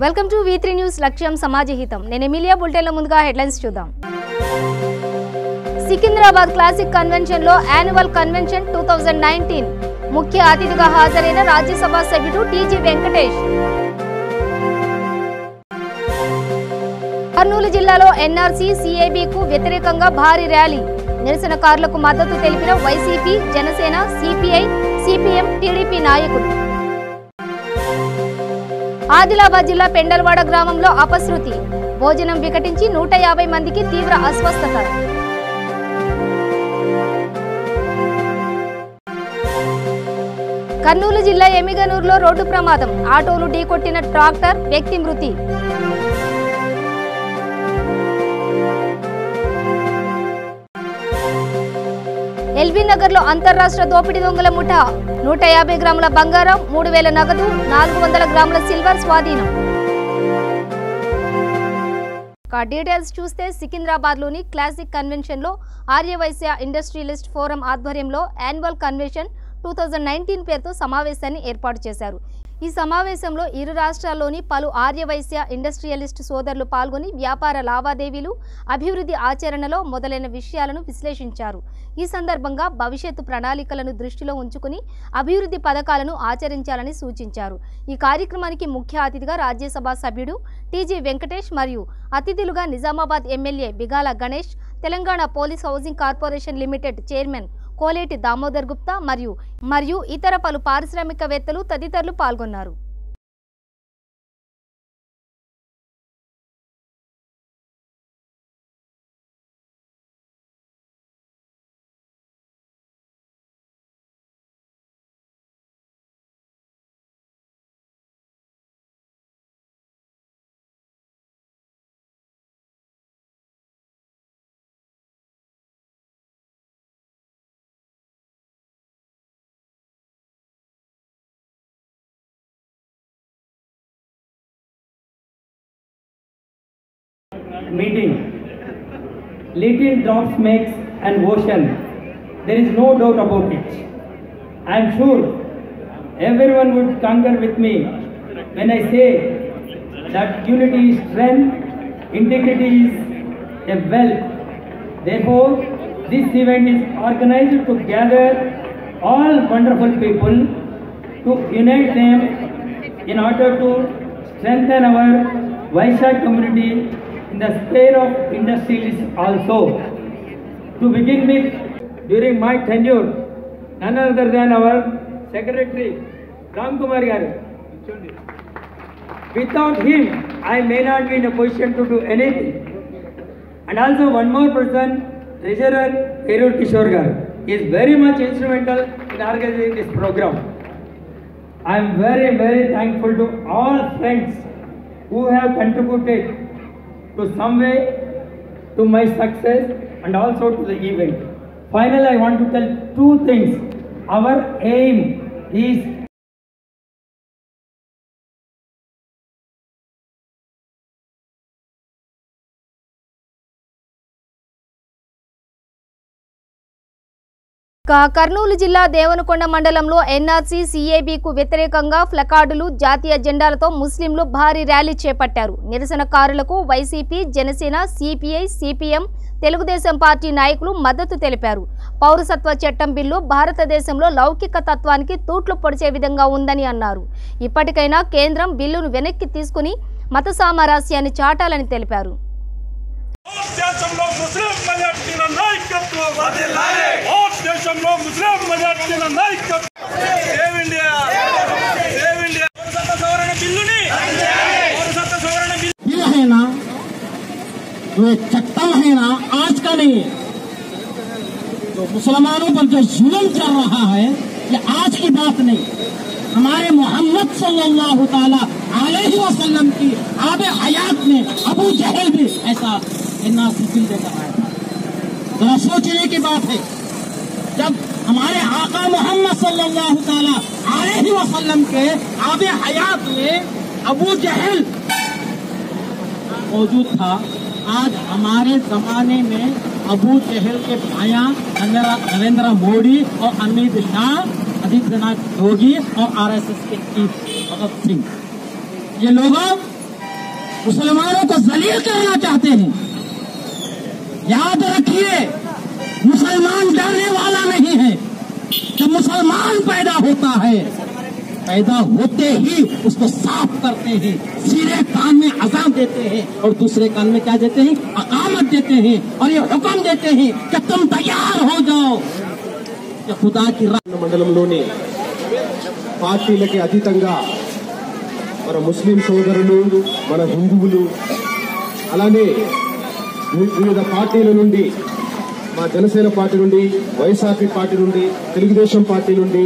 Welcome to V3 news లక్ష్యం సమాజహితం. నేను Emilia. బులెటిన్లో ముందుగా హెడ్లైన్స్ చూద్దాం. సికింద్రాబాద్ క్లాసిక్ కన్వెన్షన్ లో యాన్యువల్ కన్వెన్షన్ 2019 ముఖ్య అతిథిగా హాజరైన రాజ్యసభ సభ్యుడు టీజీ వెంకటేష్. కర్నూలు జిల్లాలో ఎన్ఆర్సీ సిఏబికు వ్యతిరేకంగా భారీ ర్యాలీ. నిరసనకారులకు మద్దతు తెలిపిన YCP, Janasena, CPI, CPM, TDP నాయకులు. ఆదిలాబాద్ జిల్లా పెండల్వాడ గ్రామంలో అపశృతి. భోజనం వికటించి 150 మందికి తీవ్ర అస్వస్థత. కర్నూలు జిల్లా ఎమిగనూరులో రోడ్డు ప్రమాదం. ఆటోను ఢీకొట్టిన ట్రాక్టర్, వ్యక్తి మృతి. ఎల్బీ నగర్ లో అంతర్రాష్ట్ర దోపిడీ దొంగల ముఠా. 150 గ్రాముల బంగారం, 3000 నగదు, 400 గ్రాముల సిల్వర్ స్వాధీనం. డీటెయిల్స్ చూస్తే సికింద్రాబాద్ లోని క్లాసిక్ కన్వెన్షన్ లో ఆర్యవైశ్య ఇండస్ట్రియలిస్ట్ ఫోరం ఆధ్వర్యంలో యాన్యువల్ కన్వెన్షన్ 2019 పేరుతో సమావేశాన్ని ఏర్పాటు చేశారు. ఈ సమావేశంలో ఇరు రాష్ట్రాల్లోని పలు ఆర్యవైశ్య ఇండస్ట్రియలిస్ట్ సోదరులు పాల్గొని వ్యాపార లావాదేవీలు, అభివృద్ధి ఆచరణలో మొదలైన విషయాలను విశ్లేషించారు. ఈ సందర్భంగా భవిష్యత్తు ప్రణాళికలను దృష్టిలో ఉంచుకుని అభివృద్ధి పథకాలను ఆచరించాలని సూచించారు. ఈ కార్యక్రమానికి ముఖ్య అతిథిగా రాజ్యసభ సభ్యుడు టీజీ వెంకటేష్ మరియు అతిథులుగా Nizamabad MLA Bigala Ganesh, Telangana police housing corporation limited chairman Koleti Damodar Gupta మరియు ఇతర పలు పారిశ్రామికవేత్తలు తదితరులు పాల్గొన్నారు. Meeting. Little drops makes an ocean. There is no doubt about it. I am sure everyone would concur with me when I say that unity is strength, integrity is a wealth. Therefore, this event is organized to gather all wonderful people to unite them in order to strengthen our Vaishya community in the sphere of industries also. To begin with, during my tenure, none other than our Secretary Ram Kumar Garu. Without him, I may not be in a position to do anything. And also one more person, Treasurer Erul Kishore Garu, is very much instrumental in organizing this program. I am very, very thankful to all friends who have contributed to some way to my success and also to the event. Finally, I want to tell two things. Our aim is Kurnool జిల్లా దేవనకొండ మండలంలో NRC సిఏబికు వ్యతిరేకంగా ప్లకార్డులు, జాతీయ జెండాలతో ముస్లింలు భారీ rally చేపట్టారు. నిరసనకారులకు YCP, Janasena, CPI, CPM, Telugu Desam party నాయకులు మద్దతు తెలిపారు. పౌరసత్వ చట్టం బిల్లు భారతదేశంలో లౌకిక తత్వానికి తూట్లు పొడిచే విధంగా ఉందని అన్నారు. ఇప్పటికైనా కేంద్రం బిల్లును వెనక్కి తీసుకుని మత సామరస్యాన్ని చాటాలని తెలిపారు. ये है ना जो एक चट्टा है ना, आज का नहीं है। तो मुसलमानों पर जो जुल्म चल रहा है ये आज की बात नहीं। हमारे मोहम्मद सल्लल्लाहु ताला अलैहि वसल्लम की आबे हयात में अबू जहल भी ऐसा एनआरसी बिल लेकर आया था। जरा सोचने की बात है, जब हमारे आका मोहम्मद सल्लल्लाहु ताला अलैहि वसल्लम के आबे हयात में अबू जहल मौजूद था, आज हमारे जमाने में अबू जहल के भाया नरेंद्र मोदी और अमित शाह, आदित्यनाथ योगी और आरएसएस के चीफ भगत सिंह, ये लोग मुसलमानों को जलील करना चाहते हैं। याद रखिए, मुसलमान डरने वाला नहीं है। जब मुसलमान पैदा होता है, पैदा होते ही उसको साफ करते हैं, सीधे कान में अज़ान देते हैं और दूसरे कान में क्या देते हैं, अकामत देते हैं और ये हुक्म देते हैं कि तुम तैयार हो जाओ। ये खुदा की మండలంలోని పార్టీలకి అతీతంగా మన ముస్లిం సోదరులు, మన హిందువులు, అలానే వివిధ పార్టీల నుండి, మా జనసేన పార్టీ నుండి, వైఎస్ఆర్పీ పార్టీ నుండి, తెలుగుదేశం పార్టీ నుండి,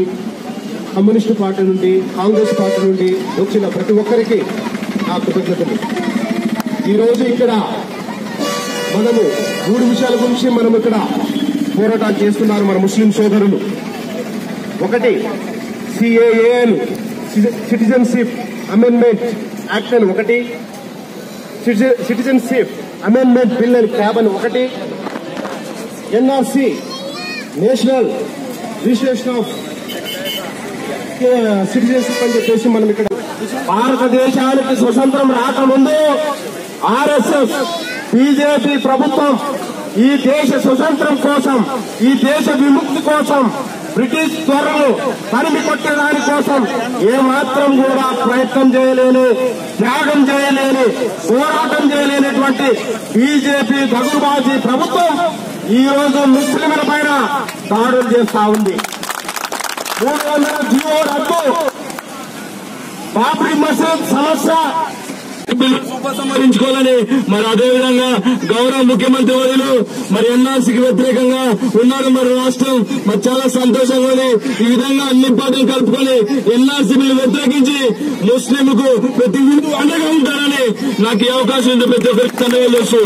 కమ్యూనిస్టు పార్టీ నుండి, కాంగ్రెస్ పార్టీ నుండి వచ్చిన ప్రతి ఒక్కరికి నా కృతజ్ఞతలు. ఈరోజు ఇక్కడ మనము 3 విషయాల గురించి మనం ఇక్కడ పోరాటం చేస్తున్నారు మన ముస్లిం సోదరులు. ఒకటి సిఏఏఎన్, సిటిజన్షిప్ అమెండ్మెంట్ యాక్ట్ అని ఒకటి, సిటిజన్షిప్ అమెండ్మెంట్ బిల్ అని క్యాబ్ అని ఒకటి, NRC national registration of citizenship అని చెప్పేసి మనం ఇక్కడ భారతదేశానికి స్వతంత్రం రాకముందు ఆర్ఎస్ఎస్ బీజేపీ ప్రభుత్వం ఈ దేశ స్వతంత్రం కోసం, ఈ దేశ విముక్తి కోసం, బ్రిటిష్ త్వరను తరిమి కొట్టడానికి కోసం ఏమాత్రం కూడా ప్రయత్నం చేయలేని, త్యాగం చేయలేని, పోరాటం చేయలేనటువంటి బీజేపీ దగుబాజీ ప్రభుత్వం ఈ రోజు ముస్లింల పైన దాడులు చేస్తా ఉంది. 300 జియో రద్దు, బాబ్రీ మసీద్ సమస్య ఉపసంహరించుకోవాలని, మరి అదేవిధంగా గౌరవ ముఖ్యమంత్రి వర్యులు మరి ఎన్ఆర్సీకి వ్యతిరేకంగా ఉన్నారు మరి రాష్ట్రం. మరి చాలా సంతోషంగా ఉంది. ఈ విధంగా అన్ని పార్టీలు కలుపుకొని ఎన్ఆర్సీ బిల్లు వ్యతిరేకించి ముస్లింకు ప్రతి హిందూ అండగా ఉంటారని నాకు ఈ అవకాశం ఉంది. ప్రతి ఒక్కరికి ధన్యవాదాలు.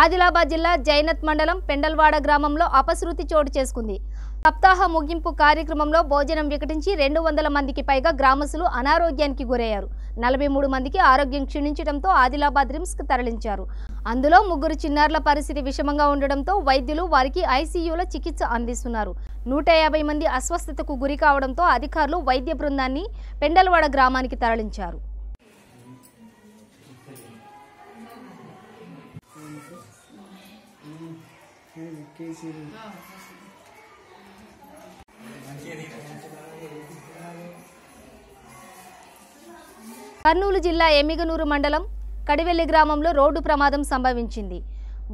ఆదిలాబాద్ జిల్లా జైనత్ మండలం పెండల్వాడ గ్రామంలో అపశృతి చోటు చేసుకుంది. సప్తాహ ముగింపు కార్యక్రమంలో భోజనం వికటించి 200 మందికి పైగా గ్రామస్తులు అనారోగ్యానికి గురయ్యారు. 43 మందికి ఆరోగ్యం క్షీణించడంతో ఆదిలాబాద్ రిమ్స్కు తరలించారు. అందులో 3 చిన్నారుల పరిస్థితి విషమంగా ఉండడంతో వైద్యులు వారికి ఐసీయూలో చికిత్స అందిస్తున్నారు. 150 మంది అస్వస్థతకు గురి కావడంతో అధికారులు వైద్య బృందాన్ని పెండల్వాడ గ్రామానికి తరలించారు. కర్నూలు జిల్లా ఎమ్మిగనూరు మండలం కడివెల్లి గ్రామంలో రోడ్డు ప్రమాదం సంభవించింది.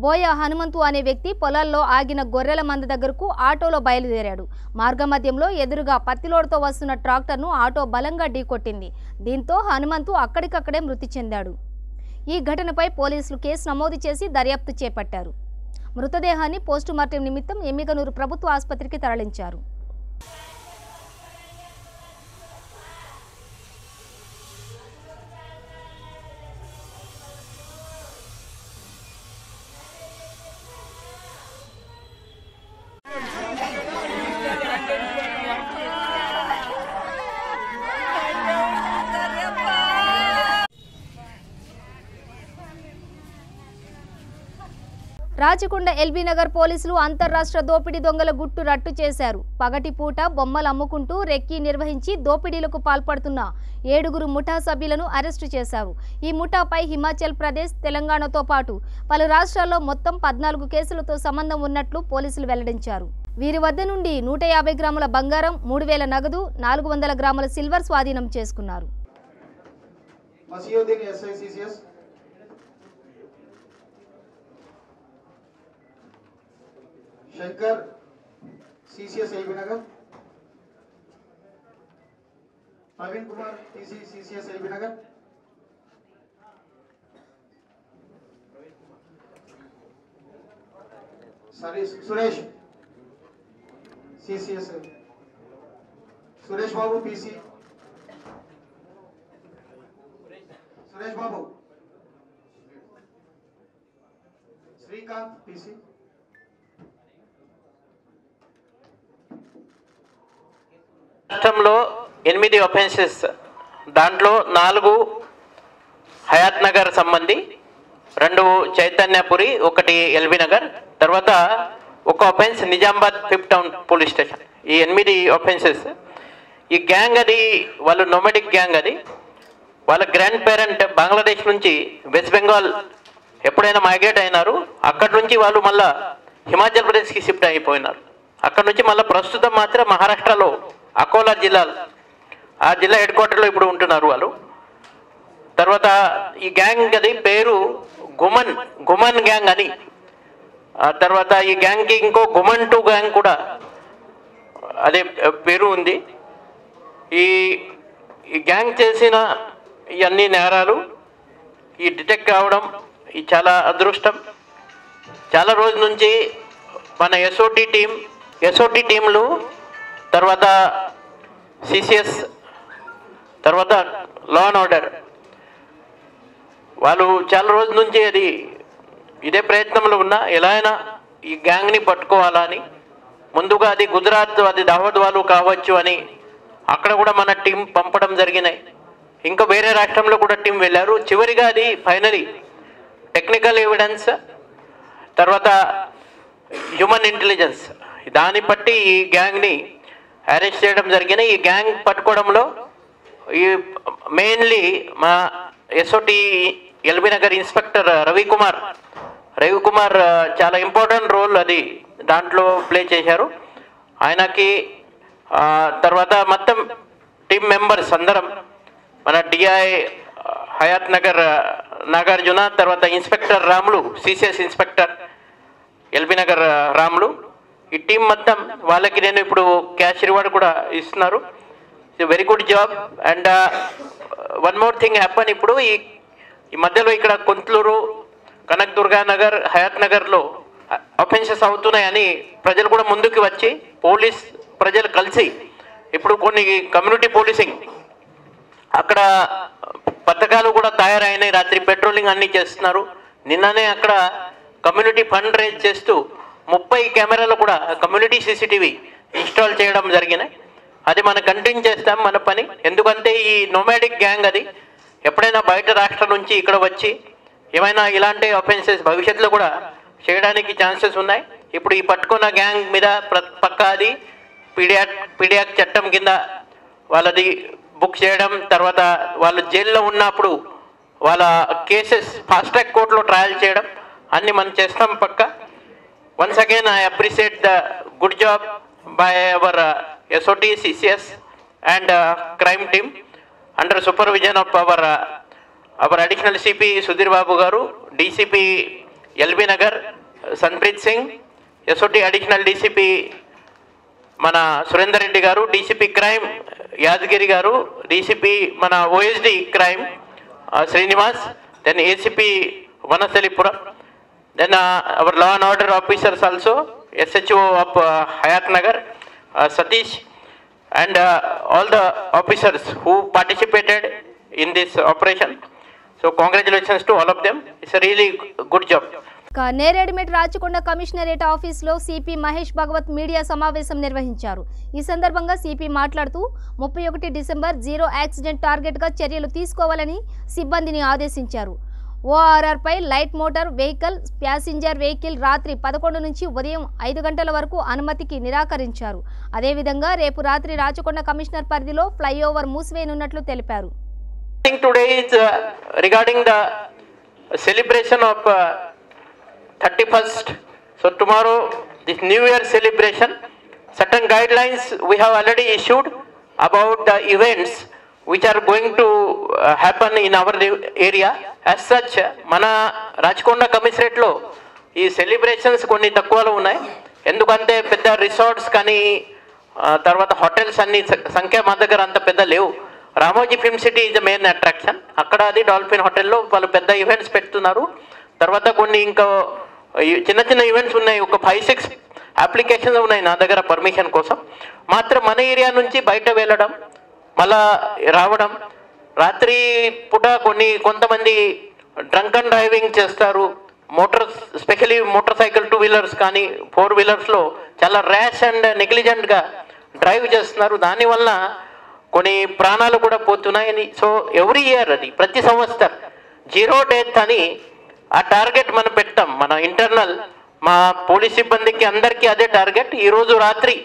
బోయ హనుమంతు అనే వ్యక్తి పొలాల్లో ఆగిన గొర్రెల మంద దగ్గరకు ఆటోలో బయలుదేరాడు. మార్గమధ్యంలో ఎదురుగా పత్తిలోడుతో వస్తున్న ట్రాక్టర్ను ఆటో బలంగా ఢీకొట్టింది. దీంతో హనుమంతు అక్కడికక్కడే మృతి చెందాడు. ఈ ఘటనపై పోలీసులు కేసు నమోదు చేసి దర్యాప్తు చేపట్టారు. మృతదేహాన్ని పోస్టుమార్టం నిమిత్తం ఎమ్మిగనూరు ప్రభుత్వ ఆసుపత్రికి తరలించారు. రాచకొండ ఎల్బీ నగర్ పోలీసులు అంతర్రాష్ట్ర దోపిడీ దొంగల గుట్టు రట్టు చేశారు. పగటిపూట బొమ్మలు అమ్ముకుంటూ రెక్కీ నిర్వహించి దోపిడీలకు పాల్పడుతున్న 7 ముఠా సభ్యులను అరెస్టు చేశారు. ఈ ముఠాపై హిమాచల్ ప్రదేశ్, తెలంగాణతో పాటు పలు రాష్ట్రాల్లో మొత్తం 14 కేసులతో సంబంధం ఉన్నట్లు పోలీసులు వెల్లడించారు. వీరి వద్ద నుండి 150 గ్రాముల బంగారం, 3000 నగదు, 400 గ్రాముల సిల్వర్ స్వాధీనం చేసుకున్నారు. Shankar CCS LB Nagar, Praveen Kumar TC CCS LB Nagar, Suresh CCS, Suresh Babu PC, Suresh Babu, Srikanth PC, రాష్ట్రంలో 8 ఒఫెన్సెస్, దాంట్లో 4 హయాత్ నగర్ సంబంధి, 2 చైతన్యపురి, 1 ఎల్బీ నగర్, తర్వాత 1 offence Nizamabad 5th town police station. ఈ 8 ఒఫెన్సెస్. ఈ గ్యాంగ్ అది వాళ్ళు నోమెడిక్ గ్యాంగ్. అది వాళ్ళ గ్రాండ్ పేరెంట్ బంగ్లాదేశ్ నుంచి వెస్ట్ బెంగాల్ ఎప్పుడైనా మైగ్రేట్ అయినారు. అక్కడి నుంచి వాళ్ళు మళ్ళా హిమాచల్ ప్రదేశ్కి షిఫ్ట్ అయిపోయినారు. అక్కడ నుంచి మళ్ళీ ప్రస్తుతం మాత్రం మహారాష్ట్రలో అకోలా జిల్లా, ఆ జిల్లా హెడ్ క్వార్టర్లో ఇప్పుడు ఉంటున్నారు వాళ్ళు. తర్వాత ఈ గ్యాంగ్ అది పేరు గుమన్ గ్యాంగ్ అని. ఆ తర్వాత ఈ గ్యాంగ్కి ఇంకో గుమన్ 2 గ్యాంగ్ కూడా అదే పేరు ఉంది. ఈ గ్యాంగ్ చేసిన ఈ అన్ని నేరాలు ఈ డిటెక్ట్ కావడం ఈ చాలా అదృష్టం. చాలా రోజుల నుంచి మన ఎస్ఓటి టీంలు, తర్వాత సిసిఎస్, తర్వాత లా అండ్ ఆర్డర్ వాళ్ళు చాలా రోజుల నుంచి ఇదే ప్రయత్నంలో ఉన్నా ఎలా అయినా ఈ గ్యాంగ్ని పట్టుకోవాలని. ముందుగా అది గుజరాత్, అది దావద్ వాళ్ళు కావచ్చు అని అక్కడ కూడా మన టీం పంపడం జరిగినాయి. ఇంకా వేరే రాష్ట్రంలో కూడా టీం వెళ్ళారు. చివరిగా అది ఫైనలీ టెక్నికల్ ఎవిడెన్స్, తర్వాత హ్యూమన్ ఇంటెలిజెన్స్ దాన్ని బట్టి ఈ గ్యాంగ్ని అరెస్ట్ చేయడం జరిగినాయి. ఈ గ్యాంగ్ పట్టుకోవడంలో ఈ మెయిన్లీ మా SOT LB Nagar inspector Ravikumar చాలా ఇంపార్టెంట్ రోల్ అది దాంట్లో ప్లే చేశారు. ఆయనకి తర్వాత మొత్తం టీమ్ మెంబర్స్ అందరం మన డిఐ హయాత్ నగర్ నాగార్జున, తర్వాత inspector Ramulu, CCS inspector LB Nagar Ramulu, ఈ టీం మొత్తం వాళ్ళకి నేను ఇప్పుడు క్యాష్ రివార్డ్ కూడా ఇస్తున్నారు. It's very good job. And one more thing happen. ఇప్పుడు ఈ మధ్యలో ఇక్కడ కొంతలూరు, కనకదుర్గా నగర్, హయాత్ నగర్లో అఫెన్సెస్ అవుతున్నాయని ప్రజలు కూడా ముందుకు వచ్చి పోలీస్ ప్రజలు కలిసి ఇప్పుడు కొన్ని కమ్యూనిటీ పోలీసింగ్ అక్కడ పథకాలు కూడా తయారైనాయి. రాత్రి పెట్రోలింగ్ అన్నీ చేస్తున్నారు. నిన్ననే అక్కడ కమ్యూనిటీ ఫండ్ రేజ్ చేస్తూ 30 కెమెరాలు కూడా కమ్యూనిటీ సీసీటీవీ ఇన్స్టాల్ చేయడం జరిగినాయి. అది మనం కంటిన్యూ చేస్తాం మన పని. ఎందుకంటే ఈ నోమాడిక్ గ్యాంగ్ అది ఎప్పుడైనా బయట రాష్ట్రం నుంచి ఇక్కడ వచ్చి ఏమైనా ఇలాంటి అఫెన్సెస్ భవిష్యత్తులో కూడా చేయడానికి ఛాన్సెస్ ఉన్నాయి. ఇప్పుడు ఈ పట్టుకున్న గ్యాంగ్ మీద పక్క అది పీడియాక్ చట్టం కింద వాళ్ళది బుక్ చేయడం, తర్వాత వాళ్ళు జైల్లో ఉన్నప్పుడు వాళ్ళ కేసెస్ ఫాస్ట్ ట్రాక్ కోర్టులో ట్రయల్ చేయడం అన్నీ మనం చేస్తాం పక్క. Once again I appreciate the good job by our SOT, CCS and crime team under supervision of our additional CP Sudhir Babu garu, DCP LB Nagar Sanpreet Singh, SOT additional DCP మన సురేందర్ రెడ్డి గారు, డీసీపీ క్రైమ్ యాదగిరి గారు, DCP మన OSD crime Srinivas, then ACP Vanasthalipuram, then our law and order officers also, SHO of Hayath Nagar Satish, and all the officers who participated in this operation. So congratulations to all of them. It's a really good job. Neredmet Rachakonda commissionerate ఆఫీసులో CP Mahesh Bhagwat media సమావేశం నిర్వహించారు. ఈ సందర్భంగా CP మాట్లాడుతూ 31 December zero accident టార్గెట్గా చర్యలు తీసుకోవాలని సిబ్బందిని ఆదేశించారు. ORR పై light motor vehicle, passenger vehicle రాత్రి 11 నుంచి ఉదయం 5 గంటల వరకు అనుమతికి నిరాకరించారు. అదేవిధంగా రేపు రాత్రి రాచకొండ కమిషనర్ పరిధిలో ఫ్లైఓవర్ మూసివేయనున్నట్లు తెలిపారు. Today is regarding the celebration of 31st. So tomorrow, this New Year celebration, certain guidelines we have already issued about the events which are going to happen in our area. As such, mana Rachkonda Commissariat lo ee celebrations konni takkuvalu unnai. Endukante pedda resorts kani tarvata hotels anni sankhya ma daggara anta pedda levu. Ramoji Film City is the main attraction. Akkada adi Dolphin Hotel lo vallu pedda events pettunnaru. Tarvata konni inka చిన్న events ఉన్నాయి. ఒక 5-6 applications ఉన్నాయి నా దగ్గర permission కోసం. మాత్రం మన area నుంచి బయట వెళ్ళడం, మళ్ళా రావడం, రాత్రి పూట కొంతమంది డ్రంక్ అండ్ డ్రైవింగ్ చేస్తారు. స్పెషలీ మోటార్ సైకిల్ 2 వీలర్స్ కానీ 4 వీలర్స్లో చాలా ర్యాష్ అండ్ నెగ్లిజెంట్గా డ్రైవ్ చేస్తున్నారు. దానివల్ల కొన్ని ప్రాణాలు కూడా పోతున్నాయని. సో ఎవ్రీ ఇయర్ అది ప్రతి సంవత్సరం జీరో డెత్ అని ఆ టార్గెట్ మనం పెట్టాం. మన ఇంటర్నల్ మా పోలీస్ సిబ్బందికి అందరికీ అదే టార్గెట్. ఈరోజు రాత్రి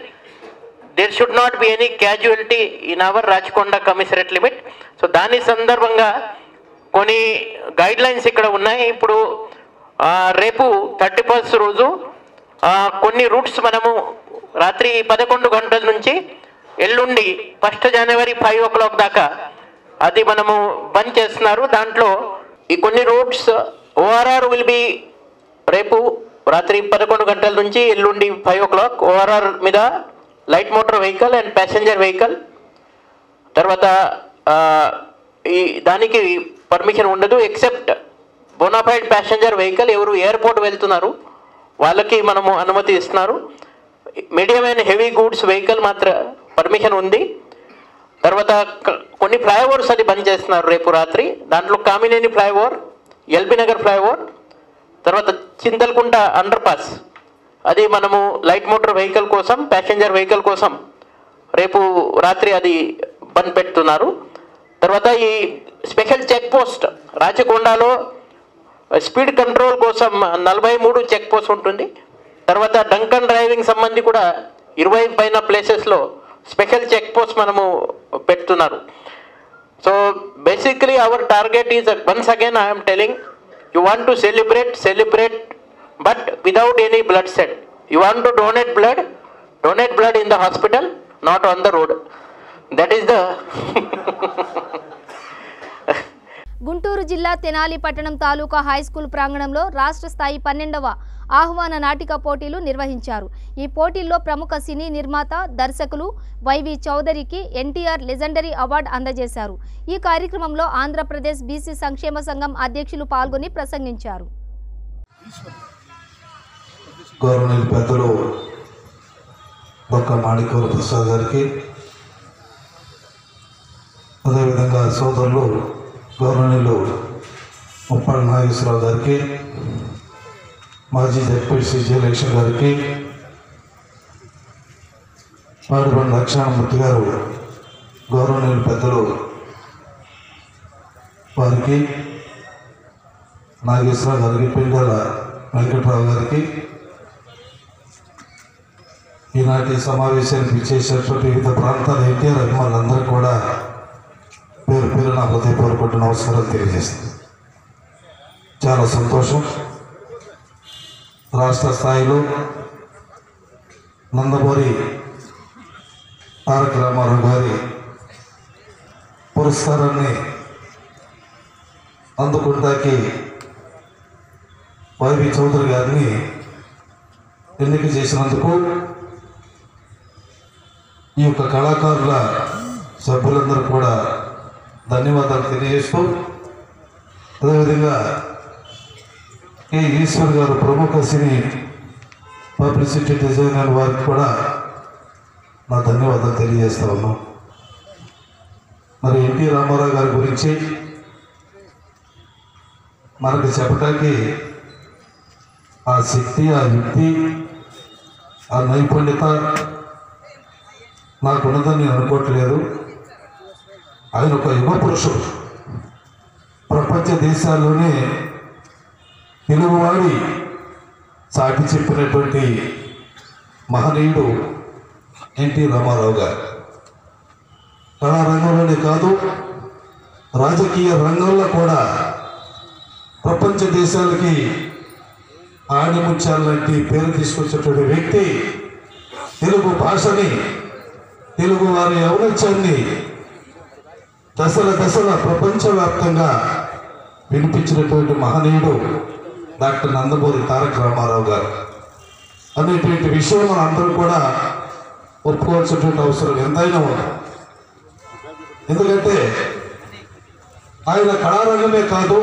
there should not be any casualty in our Rachkonda Commissariat limit. So దాని సందర్భంగా కొన్ని గైడ్ లైన్స్ ఇక్కడ ఉన్నాయి. ఇప్పుడు రేపు 31st రోజు కొన్ని రూట్స్ మనము రాత్రి 11 గంటల నుంచి ఎల్లుండి 1 జనవరి 5 o'clock దాకా అది మనము బంద్ చేస్తున్నారు. దాంట్లో ఈ కొన్ని రూట్స్ ORR విల్ బి రేపు రాత్రి 11 గంటల నుంచి ఎల్లుండి 5 o'clock ORR మీద light motor vehicle and passenger vehicle. తర్వాత ఈ దానికి పర్మిషన్ ఉండదు ఎక్సెప్ట్ బోనాఫైడ్ ప్యాసింజర్ వెహికల్. ఎవరు ఎయిర్పోర్ట్ వెళ్తున్నారు వాళ్ళకి మనము అనుమతి ఇస్తున్నారు. Medium and heavy goods vehicle మాత్రం పర్మిషన్ ఉంది. తర్వాత కొన్ని ఫ్లైఓవర్స్ అది బంద్ చేస్తున్నారు రేపు రాత్రి. దాంట్లో Kamineni flyover, LB Nagar flyover, తర్వాత చింతల్కుంట అండర్ పాస్ అది మనము లైట్ మోటార్ వెహికల్ కోసం ప్యాసింజర్ వెహికల్ కోసం రేపు రాత్రి అది బంద్ పెడుతున్నారు. తర్వాత ఈ స్పెషల్ చెక్ పోస్ట్ రాచకొండలో స్పీడ్ కంట్రోల్ కోసం 43 చెక్ పోస్ట్ ఉంటుంది. తర్వాత డంకన్ డ్రైవింగ్ సంబంధి కూడా 20 పైన ప్లేసెస్లో స్పెషల్ చెక్ పోస్ట్ మనము పెడుతున్నారు. So basically our target is once again I'm telling you want to celebrate but without any blood said. You want to donate blood in the hospital, not on the road. That is the Guntur జిల్లా తెనాలి పట్టణం తాలూకా high school ప్రాంగణంలో రాష్ట్ర స్థాయి 12వ ఆహ్వాన నాటిక పోటీలు నిర్వహించారు. ఈ పోటీల్లో ప్రముఖ సినీ నిర్మాత దర్శకులు వైవి చౌదరికి ఎన్టీఆర్ లెజెండరీ అవార్డు అందజేశారు. ఈ కార్యక్రమంలో ఆంధ్రప్రదేశ్ బీసీ సంక్షేమ సంఘం అధ్యక్షులు పాల్గొని ప్రసంగించారు. గవర్నమెంట్ పెద్దలు డాక్టర్ మాణిక్య ప్రసాద్ గారికి, అదేవిధంగా సోదరులు గవర్నర్లు ముప్పాళ్ళ నాగేశ్వరరావు గారికి, మాజీ జడ్పీసీ జయలక్ష్మి గారికి, పాడిపల్లి లక్ష్మణమూర్తి గారు గవర్నర్లు పెద్దలు వారికి, నాగేశ్వరరావు గారికి, పిండాల వెంకట్రావు గారికి, ఈనాటి సమావేశానికి విచ్చేసినటువంటి వివిధ ప్రాంతాల ఎన్టీఆర్ అభిమానులందరూ కూడా పేరు పేరు నా హృదయపూర్వక నమస్కారం తెలియజేస్తుంది. చాలా సంతోషం. రాష్ట్ర స్థాయిలో నందమూరి తారక రామారావు గారి పురస్కారాన్ని అందుకుంటాకి వైవి చౌదరి గారిని ఎన్నిక చేసినందుకు ఈ యొక్క కళాకారుల సభ్యులందరూ కూడా ధన్యవాదాలు తెలియజేస్తూ, అదేవిధంగా కె ఈశ్వర్ గారు ప్రముఖ సినీ పబ్లిసిటీ డిజైనర్ వారికి కూడా నా ధన్యవాదాలు తెలియజేస్తా ఉన్నాం. మరి ఎన్టీ రామారావు గారి గురించి మనకు చెప్పడానికి ఆ శక్తి, ఆ యుక్తి, ఆ నైపుణ్యత నాకున్నదని నేను అనుకోవట్లేదు. ఆయన ఒక యుగ పురుషుడు. ప్రపంచ దేశాల్లోనే తెలుగువాడి సాటి చెప్పినటువంటి మహనీయుడు ఎన్టీ రామారావు గారు. కళారంగంలోనే కాదు, రాజకీయ రంగంలో కూడా ప్రపంచ దేశాలకి ఆణిముత్యాలంటి పేరు తీసుకొచ్చేటువంటి వ్యక్తి. తెలుగు భాషని, తెలుగు వారి ఔన్నత్యాన్ని దశల ప్రపంచవ్యాప్తంగా వినిపించినటువంటి మహనీయుడు డాక్టర్ నందమూరి తారక రామారావు గారు అనేటువంటి విషయం మనం అందరూ కూడా ఒప్పుకోవాల్సినటువంటి అవసరం ఎంతైనా ఉంది. ఎందుకంటే ఆయన కళారంగమే కాదు,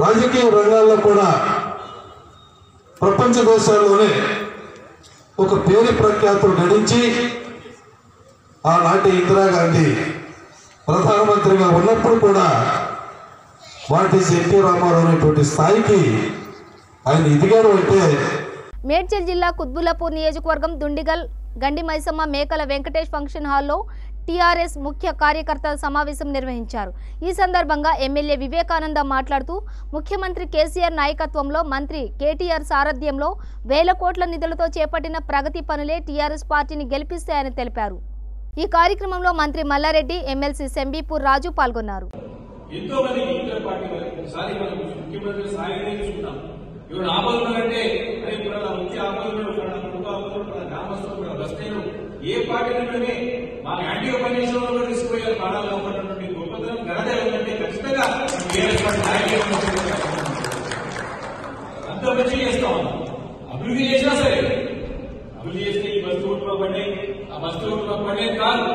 రాజకీయ రంగాల్లో కూడా ప్రపంచ దేశాల్లోనే ఒక పేరు ప్రఖ్యాతులు గడించి ఆనాటి ఇందిరాగాంధీ ప్రధానమంత్రిగా ఉన్నప్పుడు కూడా వాటి ఎన్టీ రామారావు అనేటువంటి స్థాయికి ఆయన ఎదిగారు. అంటే మేడ్చల్ జిల్లా కుత్బుల్లాపూర్ నియోజకవర్గం దుండిగల్ గండి మైసమ్మ మేకల వెంకటేష్ ఫంక్షన్ హాల్లో టీఆర్ఎస్ ముఖ్య కార్యకర్తల సమావేశం నిర్వహించారు. ఈ సందర్భంగా ఎమ్మెల్యే వివేకానంద మాట్లాడుతూ ముఖ్యమంత్రి కేసీఆర్ నాయకత్వంలో మంత్రి కేటీఆర్ సారథ్యంలో 1000 కోట్ల నిధులతో చేపట్టిన ప్రగతి పనులే టీఆర్ఎస్ పార్టీని గెలిపిస్తాయని తెలిపారు. ఈ కార్యక్రమంలో మంత్రి మల్లారెడ్డి, ఎమ్మెల్సీ సెంబీపూర్ రాజు పాల్గొన్నారు. ఎంతో మంది ఇంటర్ పార్టీ ఒకసారి మనం ముఖ్యమంత్రి సాయినే చూసుకుంటాం. ఇవాళ ఆపదలంటే అదే ముఖ్య ఆపదలు గ్రామస్తులు బస్తీలు ఏ పార్టీ నుండి మా యాంటీ ఆపోజిషన్ లో తీసుకుపోయే ప్రాణాలు కాపాడినటువంటి గొప్పతనం ఘనత ఉందంటే ఖచ్చితంగా అంత మంచి చేస్తాం. అభివృద్ధి చేసినా సరే అభివృద్ధి చేస్తే ఈ బస్తు ఊట్లో పడ్డాయి, ఆ బస్తు ఊట్లో పడేది కాదు.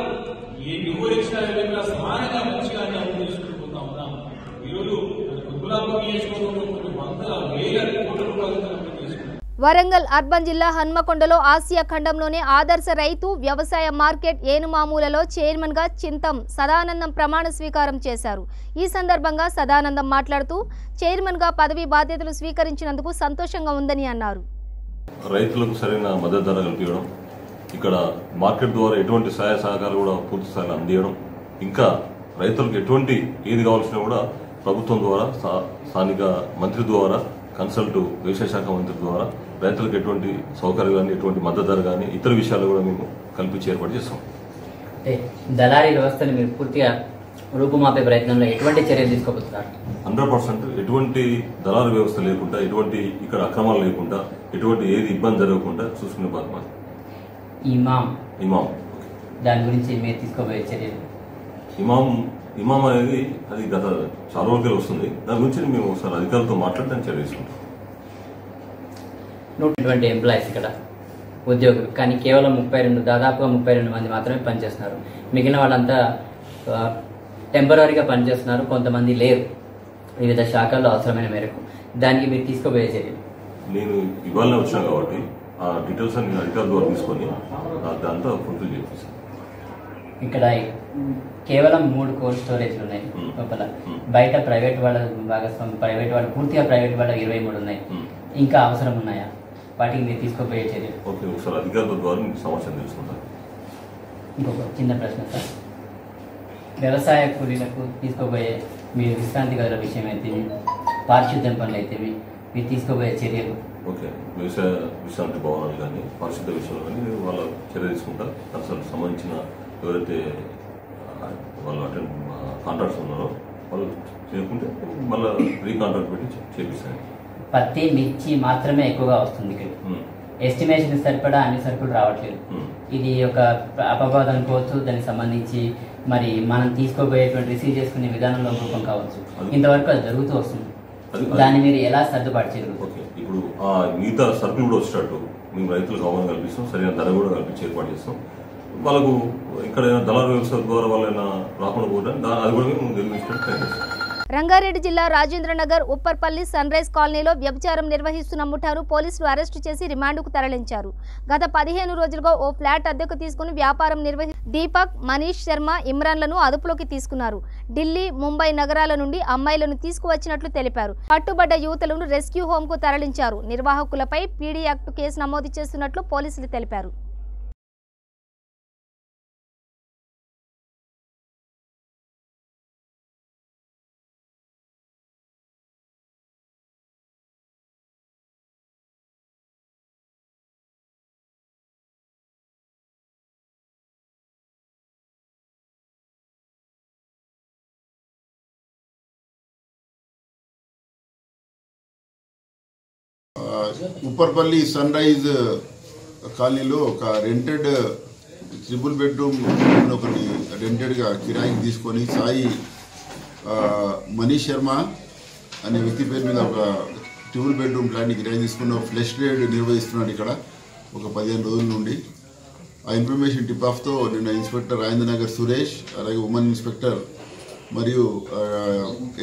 ఏ నువ్వు ఇచ్చినా సమానంగా మంచిగా అభివృద్ధి చేసుకుంటూ పోతా ఉన్నాం. ఈరోజు గులాబీ నియోజకవర్గంలో కొన్ని వందల వేల కోట్ల రూపాయలతో వరంగల్ అర్బన్ జిల్లా హన్మకొండలో ఆసియా ఖండంలోనే ఆదర్శ రైతు వ్యవసాయ మార్కెట్ ఏనుమామూలలో చైర్మన్ గా చింతం సదానందం ప్రమాణ స్వీకారం చేశారు. ఈ సందర్భంగా సదానందం మాట్లాడుతూ చైర్మన్ గా పదవి బాధ్యతలు స్వీకరించినందుకు సంతోషంగా ఉందని అన్నారు. రైతులకు సరైన మద్దతు ధర కల్పించడం, ఇక్కడ మార్కెట్ ద్వారా ఎటువంటి సహాయ సహకారాలు కూడా పూర్తి స్థాయిలో అందించడం, ఇంకా రైతులకు ఎటువంటి ఏది కావాల్సినా కూడా ప్రభుత్వం ద్వారా స్థానిక మంత్రి ద్వారా కన్సల్ట్ వ్యవసాయ శాఖ మంత్రి ద్వారా రైతులకు ఎటువంటి సౌకర్యాలు కానీ ఎటువంటి మద్దతు ధర కానీ ఇతర విషయాలు కూడా మేము కల్పించి ఏర్పాటు చేస్తాం. దళారీ వ్యవస్థను మీరు పూర్తిగా రూపుమాపే ప్రయత్నంలో ఎటువంటి చర్యలు తీసుకోబోతున్నారు? 100% ఎటువంటి దళారీ వ్యవస్థ లేకుండా, ఎటువంటి ఇక్కడ అక్రమాలు లేకుండా, ఎటువంటి ఏది ఇబ్బంది జరగకుండా చూసుకునే బాధ్యత. ఇమాం దాని గురించి మీరు తీసుకోబోయే చర్యలు? ఇమాం అనేది అది గత చాలా రోజులు వస్తుంది. దాని గురించి మేము ఒకసారి అధికారులతో మాట్లాడి దాన్ని చర్య తీసుకుంటాం. 120 ఎంప్లాయీస్ ఇక్కడ ఉద్యోగులు, కానీ కేవలం దాదాపుగా 32 మంది మాత్రమే పనిచేస్తున్నారు. మిగిలిన వాళ్ళంతా టెంపరీగా పనిచేస్తున్నారు, కొంతమంది లేరు వివిధ శాఖల్లో అవసరమైన మేరకు. దానికి మీరు తీసుకోబోయే చర్యలు? నేను ఇవాళ వచ్చాను కాబట్టి ఆ డీటెయిల్స్ అన్ని అధికారుల ద్వారా తీసుకొని దాంతో ఫుల్ఫిల్ చేస్తాను. ఇక్కడ కేవలం 3 కోల్డ్ స్టోరేజ్లు ఉన్నాయి లోపల. బయట ప్రైవేట్ వాళ్ళు పూర్తిగా ప్రైవేట్ వాళ్ళ 23 ఉన్నాయి. ఇంకా అవసరం ఉన్నాయా? వాటికి మీరు తీసుకోబోయే చర్యలు? ఓకే, ఒకసారి అధికారుల ద్వారా సమాచారం తెలుసుకుంటాను. ఇంకొక చిన్న ప్రశ్న సార్, వ్యవసాయ కూలీలకు తీసుకోబోయే మీరు విశ్రాంతి గదుల విషయం అయితే, పారిశుద్ధ్యం పనులు అయితే మీరు తీసుకోబోయే చర్యలు? ఓకే, వ్యవసాయ విశ్రాంతి భవనాలు కానీ పారిశుద్ధ్య విషయంలో కానీ వాళ్ళ చర్య తీసుకుంటా. అసలు సంబంధించిన ఎవరైతే వాళ్ళు కాంట్రాక్ట్స్ ఉన్నారో వాళ్ళు చేయకుంటే మళ్ళీ రీకాంట్రాక్ట్ పెట్టి చేపిస్తాను. పత్తి, మిర్చి మాత్రమే ఎక్కువగా వస్తుంది ఇక్కడ. ఎస్టిమేషన్ సరిపడా అన్ని సరుకులు రావట్లేదు. ఇది ఒక అపవాదం అనుకోవచ్చు. దానికి సంబంధించి మరి మనం తీసుకోబోయేటువంటి రిసీవ్ చేసుకునే విధానంలో రూపం కావచ్చు. ఇంతవరకు అది జరుగుతూ వస్తుంది. దాన్ని మీరు ఎలా సర్దుబాటు చేయగలరు? ఓకే, ఇప్పుడు ఆ మిగతా సరుకులు కూడా వచ్చేటట్టు మేము రైతులకు అవగాహన కల్పిస్తాం, సరైన ధర కూడా కల్పించి ఏర్పాటు చేస్తాం. వాళ్ళకు ఇక్కడ దళారీ వ్యవస్థ ద్వారా వాళ్ళైనా రాకుండా పోవడం అది కూడా మేము నిర్మించడానికి ట్రై చేస్తాం. రంగారెడ్డి జిల్లా రాజేంద్రనగర్ ఉప్పర్పల్లి సన్ రైజ్ కాలనీలో వ్యభిచారం నిర్వహిస్తున్న ముఠాను పోలీసులు అరెస్టు చేసి రిమాండ్కు తరలించారు. గత 15 రోజులుగా ఓ ఫ్లాట్ అద్దెకు తీసుకుని వ్యాపారం దీపక్, మనీష్ శర్మ, ఇమ్రాన్లను అదుపులోకి తీసుకున్నారు. ఢిల్లీ, ముంబై నగరాల నుండి అమ్మాయిలను తీసుకువచ్చినట్లు తెలిపారు. పట్టుబడ్డ యువతులను రెస్క్యూ హోంకు తరలించారు. నిర్వాహకులపై పీడీ యాక్ట్ కేసు నమోదు చేస్తున్నట్లు పోలీసులు తెలిపారు. ఉప్పర్పల్లి సన్ రైజ్ కాలనీలో ఒక రెంటెడ్ ట్రిపుల్ బెడ్రూమ్ ఒకటి రెంటెడ్గా కిరాయికి తీసుకొని సాయి మనీష్ శర్మ అనే వ్యక్తి పేరు మీద ఒక ట్రిపుల్ బెడ్రూమ్ ఫ్లాట్ని కిరాయి తీసుకున్న ఫ్లెష్ రేడ్ నిర్వహిస్తున్నాడు ఇక్కడ ఒక 15 రోజుల నుండి. ఆ ఇన్ఫర్మేషన్ టిప్ ఆఫ్తో నిన్న ఇన్స్పెక్టర్ రాజేంద్రనగర్ సురేష్, అలాగే ఉమెన్ ఇన్స్పెక్టర్ మరియు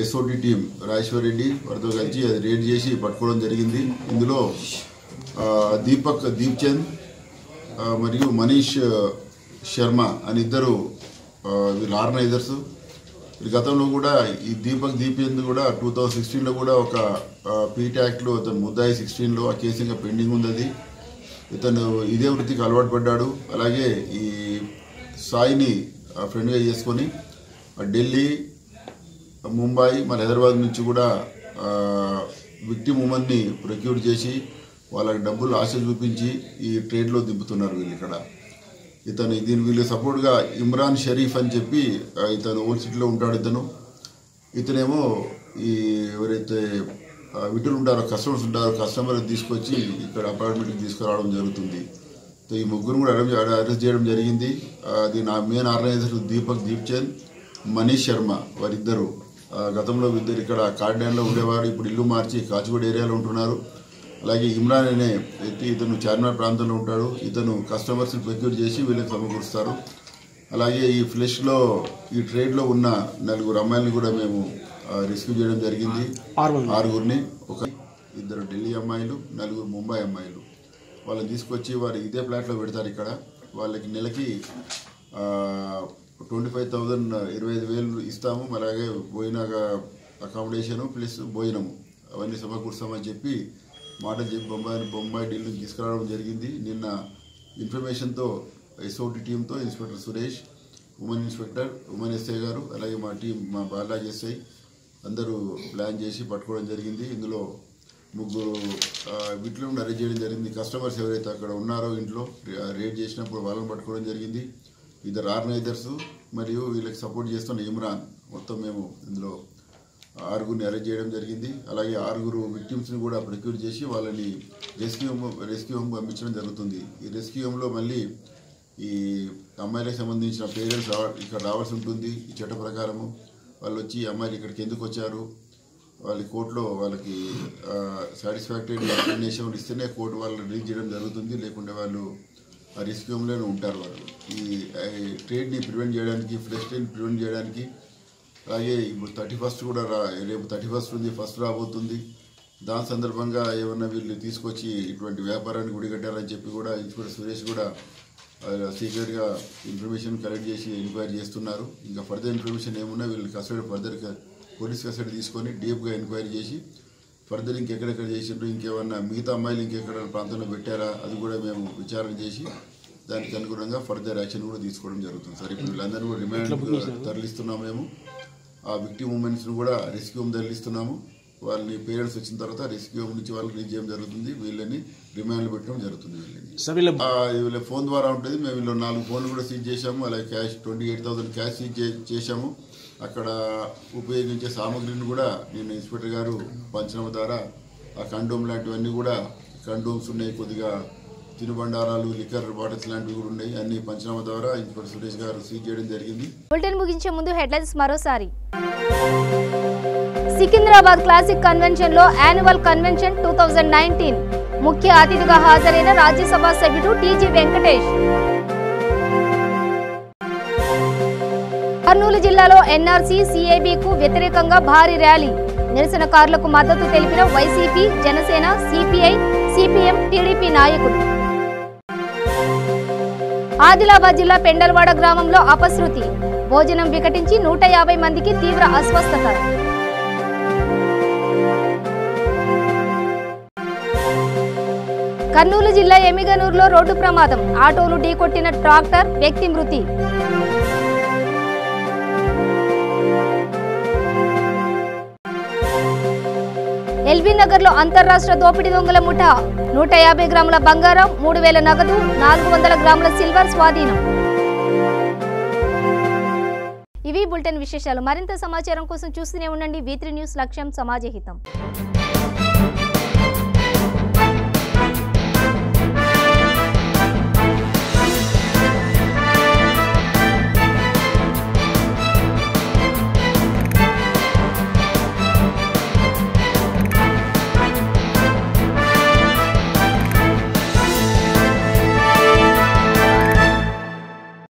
ఎస్ఓటి టీం రాజేశ్వర్ రెడ్డి వారితో కలిసి అది రేడ్ చేసి పట్టుకోవడం జరిగింది. ఇందులో దీపక్, దీప్చంద్ మరియు మనీష్ శర్మ అని ఇద్దరు వీళ్ళు ఆర్గనైజర్స్. గతంలో కూడా ఈ దీపక్, దీప్చంద్ కూడా 2016లో కూడా ఒక పీటీ యాక్ట్లో అతను ముద్దాయి 16లో ఆ కేసు ఇంకా పెండింగ్ ఉంది. అది ఇతను ఇదే వృత్తికి అలవాటు పడ్డాడు. అలాగే ఈ సాయిని ఫ్రెండ్గా చేసుకొని ఢిల్లీ, ముంబై, మరి హైదరాబాద్ నుంచి కూడా విక్టిమ్ ఉమెన్ని ప్రొక్యూర్ చేసి వాళ్ళకి డబ్బులు ఆశ చూపించి ఈ ట్రేడ్లో దింపుతున్నారు వీళ్ళు ఇక్కడ. ఇతను వీళ్ళు సపోర్ట్గా ఇమ్రాన్ షరీఫ్ అని చెప్పి ఇతను ఓల్డ్ సిటీలో ఉంటాడు. ఇతనేమో ఈ ఎవరైతే విటులు ఉంటారో కస్టమర్స్ ఉంటారో కస్టమర్ తీసుకొచ్చి ఇక్కడ అపార్ట్మెంట్కి తీసుకురావడం జరుగుతుంది. ఈ ముగ్గురు కూడా అరెస్ట్ చేయడం జరిగింది. అది నా మెయిన్ ఆర్గనైజర్ దీప్చంద్, మనీష్ శర్మ వారిద్దరు గతంలో ఇద్దరు ఇక్కడ కార్డాన్లో ఉండేవారు, ఇప్పుడు ఇల్లు మార్చి కాచిగూడ ఏరియాలో ఉంటున్నారు. అలాగే ఇమ్రాన్ అనే వ్యక్తి ఇతను చార్మినార్ ప్రాంతంలో ఉంటాడు. ఇతను కస్టమర్స్ని ప్రొక్యూర్ చేసి వీళ్ళకి సమకూరుస్తారు. అలాగే ఈ ఫ్లెష్లో ఈ ట్రేడ్లో ఉన్న 4 అమ్మాయిలను కూడా మేము రెస్క్యూ చేయడం జరిగింది. 6గురిని, 2 ఢిల్లీ అమ్మాయిలు, 4 ముంబై అమ్మాయిలు. వాళ్ళని తీసుకొచ్చి వారు ఇదే ఫ్లాట్లో పెడతారు. ఇక్కడ వాళ్ళకి నెలకి 25,000 25,000 ఇస్తాము. అలాగే పోయినాక అకామిడేషను ప్లస్ భోజనము అవన్నీ సమకూరుస్తామని చెప్పి మాటలు చెప్పి బొంబాయి ఢిల్లీ తీసుకురావడం జరిగింది. నిన్న ఇన్ఫర్మేషన్తో ఎస్ఓటి టీంతో inspector Suresh, women inspector, women SI గారు, అలాగే మా టీం మా బాలాజీ ఎస్ఐ అందరూ ప్లాన్ చేసి పట్టుకోవడం జరిగింది. ఇందులో 3 వీటిలో అరెస్ట్ చేయడం జరిగింది. కస్టమర్స్ ఎవరైతే అక్కడ ఉన్నారో ఇంట్లో రేడ్ చేసినప్పుడు వాళ్ళని పట్టుకోవడం జరిగింది. 2 ఆర్గనైజర్స్ మరియు వీళ్ళకి సపోర్ట్ చేస్తున్న ఇమ్రాన్, మొత్తం మేము ఇందులో 6గురిని అరెస్ట్ చేయడం జరిగింది. అలాగే 6 విక్టిమ్స్ని కూడా ప్రొక్యూర్ చేసి వాళ్ళని రెస్క్యూ హోమ్ పంపించడం జరుగుతుంది. ఈ రెస్క్యూ హోమ్లో మళ్ళీ ఈ అమ్మాయిలకు సంబంధించిన పేరెంట్స్ ఇక్కడ రావాల్సి ఉంటుంది. ఈ చట్ట ప్రకారము వాళ్ళు వచ్చి అమ్మాయిలు ఇక్కడికి ఎందుకు వచ్చారు, వాళ్ళ కోర్టులో వాళ్ళకి సాటిస్ఫాక్టరీ ఎక్స్ప్లెనేషన్ ఇస్తేనే కోర్టు వాళ్ళని రిలీజ్ చేయడం జరుగుతుంది. లేకుంటే వాళ్ళు ఆ రెస్క్యూ హోమ్లోనే ఉంటారు. వాళ్ళు ఈ ట్రేడ్ని ప్రివెంట్ చేయడానికి, ఫ్లెష్ ట్రేడ్ని ప్రివెంట్ చేయడానికి, అలాగే ఇప్పుడు 31st కూడా రేపు 31st ఉంది, 1st రాబోతుంది. దాని సందర్భంగా ఏమన్నా వీళ్ళు తీసుకొచ్చి ఇటువంటి వ్యాపారాన్ని గుడిగట్టారని చెప్పి కూడా ఇన్స్పెక్టర్ సురేష్ కూడా సీక్రెట్గా ఇన్ఫర్మేషన్ కలెక్ట్ చేసి ఎంక్వైరీ చేస్తున్నారు. ఇంకా ఫర్దర్ ఇన్ఫర్మేషన్ ఏమున్నా వీళ్ళు పోలీస్ కస్టడీ తీసుకొని డీప్గా ఎంక్వైరీ చేసి ఫర్దర్ ఇంకెక్కడెక్కడ చేసిండ్రు, ఇంకేమన్నా మిగతా అమ్మాయిలు ఇంకెక్కడ ప్రాంతంలో పెట్టారా అది కూడా మేము విచారణ చేసి దానికి అనుగుణంగా ఫర్దర్ యాక్షన్ కూడా తీసుకోవడం జరుగుతుంది. సార్ ఇప్పుడు వీళ్ళందరూ కూడా రిమాండ్ తరలిస్తున్నాము. మేము ఆ విక్టిమ్ ఉమెన్స్ను కూడా రెస్క్యూ హోమ్ తరలిస్తున్నాము. వాళ్ళని పేరెంట్స్ వచ్చిన తర్వాత రెస్క్యూ హోమ్ నుంచి వాళ్ళకి రిలీజ్ చేయడం జరుగుతుంది. వీళ్ళని రిమాండ్లో పెట్టడం జరుగుతుంది. వీళ్ళ ఫోన్ ద్వారా ఉంటుంది. మేము వీళ్ళు 4 ఫోన్లు కూడా సీజ్ చేశాము. అలాగే క్యాష్ 28,000 క్యాష్ సీజ్ చేశాము. అక్కడ ఉపయోగించే సామాగ్రిని కూడా నేను ఇన్స్పెక్టర్ గారు పంచనామా ద్వారా ఆ కండోమ్ లాంటివన్నీ కూడా కండోమ్స్ ఉన్నాయి, కొద్దిగా తినుబండారాలు, లిక్కర్ బాటిల్స్ లాంటివి కూడా ఉన్నాయి. అన్ని పంచనామా ద్వారా ఇన్స్పెక్టర్ సురేష్ గారు సీజ్ చేయడం జరిగింది. బులెటిన్ ముగించే ముందు హెడ్లైన్స్ మరోసారి. సికింద్రాబాద్ క్లాసిక్ కన్వెన్షన్ లో యాన్యువల్ కన్వెన్షన్ 2019 ముఖ్య అతిథిగా హాజరైన రాజ్యసభ సభ్యుడు టీజీ వెంకటేష్. కర్నూలు జిల్లాలో ఎన్ఆర్సీ సిఏబికు వ్యతిరేకంగా భారీ ర్యాలీ. నిరసనకారులకు మద్దతు తెలిపిన YCP, Janasena, CPI, CPM, TDP నాయకులు. ఆదిలాబాద్ జిల్లా పెండల్వాడ గ్రామంలో అపశృతి. భోజనం వికటించి 150 మందికి తీవ్ర అస్వస్థత. కర్నూలు జిల్లా ఎమిగనూరులో రోడ్డు ప్రమాదం. ఆటోను ఢీకొట్టిన ట్రాక్టర్, వ్యక్తి మృతి. ఎల్బీ నగర్ లో అంతర్రాష్ట్ర దోపిడీ దొంగల ముఠా. 150 గ్రాముల బంగారం, 3,000 నగదు, 400 గ్రాముల సిల్వర్ స్వాధీనం. ఇవి బులెటిన్ విశేషాలు. మరింత సమాచారం కోసం చూస్తూనే ఉండండి V3 న్యూస్. లక్ష్యం సమాజహితం.